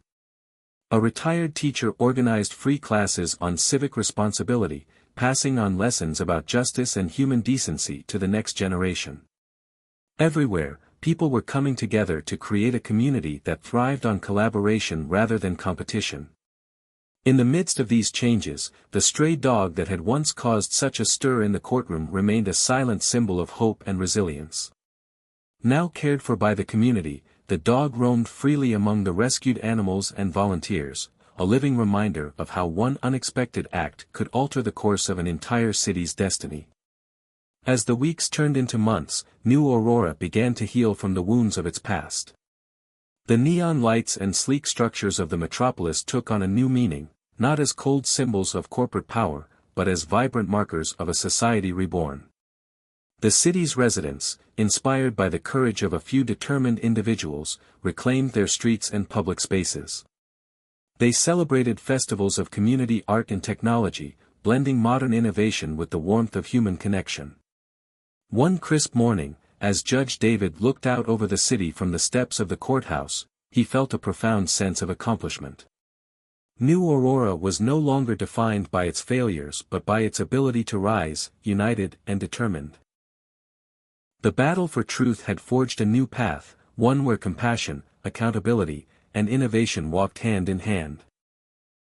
A retired teacher organized free classes on civic responsibility, passing on lessons about justice and human decency to the next generation. Everywhere, people were coming together to create a community that thrived on collaboration rather than competition. In the midst of these changes, the stray dog that had once caused such a stir in the courtroom remained a silent symbol of hope and resilience. Now cared for by the community, the dog roamed freely among the rescued animals and volunteers, a living reminder of how one unexpected act could alter the course of an entire city's destiny. As the weeks turned into months, New Aurora began to heal from the wounds of its past. The neon lights and sleek structures of the metropolis took on a new meaning, not as cold symbols of corporate power, but as vibrant markers of a society reborn. The city's residents, inspired by the courage of a few determined individuals, reclaimed their streets and public spaces. They celebrated festivals of community art and technology, blending modern innovation with the warmth of human connection. One crisp morning, as Judge David looked out over the city from the steps of the courthouse, he felt a profound sense of accomplishment. New Aurora was no longer defined by its failures but by its ability to rise, united and determined. The battle for truth had forged a new path, one where compassion, accountability, and innovation walked hand in hand.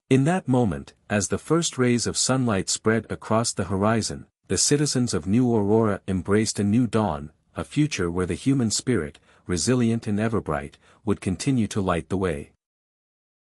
In that moment, as the first rays of sunlight spread across the horizon, the citizens of New Aurora embraced a new dawn, a future where the human spirit, resilient and ever bright, would continue to light the way.